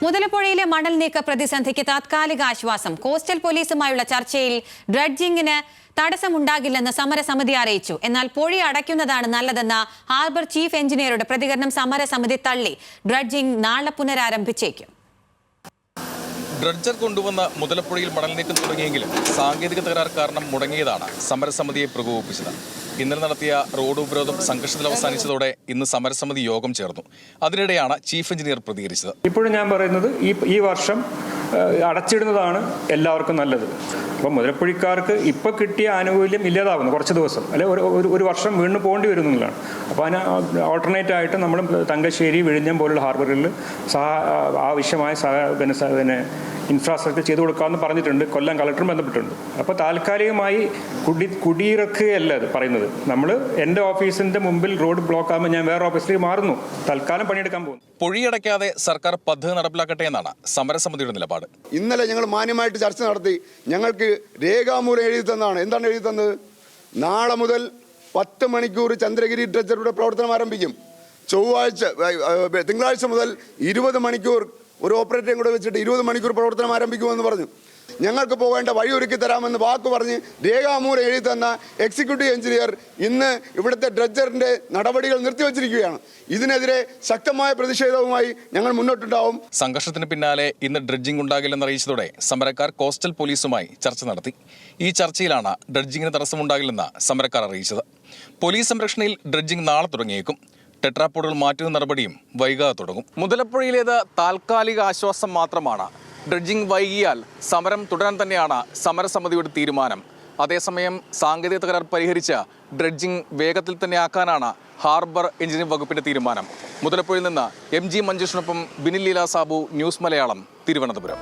മുതലപ്പുഴയിലെ മണൽ നീക്ക പ്രതിസന്ധിക്ക് താത്കാലിക ആശ്വാസം. കോസ്റ്റൽ പോലീസുമായുള്ള ചർച്ചയിൽ ഡ്രഡ്ജിംഗിന് തടസ്സമുണ്ടാകില്ലെന്ന് സമരസമിതി അറിയിച്ചു. എന്നാൽ പൊഴി അടയ്ക്കുന്നതാണ് നല്ലതെന്ന ഹാർബർ ചീഫ് എഞ്ചിനീയറുടെ പ്രതികരണം സമരസമിതി തള്ളി. ഡ്രഡ്ജിംഗ് നാളെ പുനരാരംഭിച്ചേക്കും. ഡ്രഡ്ജർ കൊണ്ടുവന്ന് മുതലപ്പുഴയിൽ മണൽ നീക്കം തുടങ്ങിയെങ്കിലും സാങ്കേതിക തകരാർ കാരണം മുടങ്ങിയതാണ് സമരസമിതിയെ പ്രകോപിപ്പിച്ചത്. ഇന്നലെ നടത്തിയ റോഡ് ഉപരോധം സംഘർഷത്തിൽ അവസാനിച്ചതോടെ ഇന്ന് സമരസമിതി യോഗം ചേർന്നു. അതിനിടെയാണ് ചീഫ് എഞ്ചിനീയർ പ്രതികരിച്ചത്. ഇപ്പോഴും ഞാൻ പറയുന്നത് ഈ വർഷം അടച്ചിടുന്നതാണ് എല്ലാവർക്കും നല്ലത്. അപ്പം മുതലപ്പുഴക്കാർക്ക് ഇപ്പോൾ കിട്ടിയ ആനുകൂല്യം ഇല്ലാതാവുന്നു കുറച്ച് ദിവസം, അല്ലെ ഒരു വർഷം വീണ്ടും പോകേണ്ടി വരുന്നതാണ്. അപ്പോൾ അതിന് ഓൾട്ടർനേറ്റ് ആയിട്ട് നമ്മൾ തങ്കശ്ശേരി, വിഴിഞ്ഞം പോലുള്ള ഹാർബറിൽ ആവശ്യമായ ഇൻഫ്രാസ്ട്രക്ചർ ചെയ്തു കൊടുക്കാമെന്ന് പറഞ്ഞിട്ടുണ്ട്. കൊല്ലം കളക്ടറും ബന്ധപ്പെട്ടിട്ടുണ്ട്. അപ്പോൾ താൽക്കാലികമായി കുടിയിറക്കുകയല്ല അത് പറയുന്നത്. നമ്മൾ എൻ്റെ ഓഫീസിൻ്റെ മുമ്പിൽ റോഡ് ബ്ലോക്ക് ആകുമ്പോൾ ഞാൻ വേറെ ഓഫീസിലേക്ക് മാറുന്നു. തൽക്കാലം പണിയെടുക്കാൻ പോകുന്നു. പൊഴിയടയ്ക്കാതെ സർക്കാർ പദ്ധതി നടപ്പിലാക്കട്ടെ എന്നാണ് സമരസമിതിയുടെ നിലപാട്. ഇന്നലെ ഞങ്ങൾ മാന്യമായിട്ട് ചർച്ച നടത്തി. ഞങ്ങൾക്ക് രേഖാമൂലം എഴുതി തന്നതാണ്. എന്താണ് എഴുതി തന്നത്? നാളെ മുതൽ 10 മണിക്കൂർ ചന്ദ്രഗിരി ഡ്രഡ്ജറുടെ പ്രവർത്തനം ആരംഭിക്കും. തിങ്കളാഴ്ച മുതൽ 20 മണിക്കൂർ ഒരു ഓപ്പറേറ്ററും കൂടെ വെച്ചിട്ട് 20 മണിക്കൂർ പ്രവർത്തനം ആരംഭിക്കുമെന്ന് പറഞ്ഞു. ഞങ്ങൾക്ക് പോകേണ്ട വഴി ഒരുക്കി തരാമെന്ന് വാക്ക് പറഞ്ഞ് രേഖാമൂലം എഴുതി തന്ന എക്സിക്യൂട്ടീവ് എഞ്ചിനീയർ ഇന്ന് ഇവിടുത്തെ ഡ്രഡ്ജറിന്റെ നടപടികൾ നിർത്തിവച്ചിരിക്കുകയാണ്. ഇതിനെതിരെ ശക്തമായ പ്രതിഷേധവുമായി ഞങ്ങൾ മുന്നോട്ടുണ്ടാവും. സംഘർഷത്തിന് പിന്നാലെ ഇന്ന് ഡ്രഡ്ജിംഗ് ഉണ്ടാകില്ലെന്ന് അറിയിച്ചതോടെ സമരക്കാർ കോസ്റ്റൽ പോലീസുമായി ചർച്ച നടത്തി. ഈ ചർച്ചയിലാണ് ഡ്രഡ്ജിംഗിന് തടസ്സമുണ്ടാകില്ലെന്ന് സമരക്കാർ അറിയിച്ചത്. പോലീസ് സംരക്ഷണയിൽ ഡ്രഡ്ജിംഗ് നാളെ തുടങ്ങിയേക്കും. ടെട്രാപോഡുകൾ മാറ്റുന്ന നടപടിയും വൈകാതെ തുടങ്ങും. മുതലപ്പുഴയിലേത് താൽക്കാലിക ആശ്വാസം മാത്രമാണ്. ഡ്രഡ്ജിംഗ് വൈകിയാൽ സമരം തുടരാൻ തന്നെയാണ് സമരസമിതിയുടെ തീരുമാനം. അതേസമയം സാങ്കേതിക തകരാർ പരിഹരിച്ച് ഡ്രഡ്ജിംഗ് വേഗത്തിൽ തന്നെ ആക്കാനാണ് ഹാർബർ എഞ്ചിനീയറിംഗ് വകുപ്പിന്റെ തീരുമാനം. മുതലപ്പുഴയിൽ നിന്ന് MG മഞ്ജുഷിനൊപ്പം ബിനിൽ ലീല സാബു, ന്യൂസ് മലയാളം, തിരുവനന്തപുരം.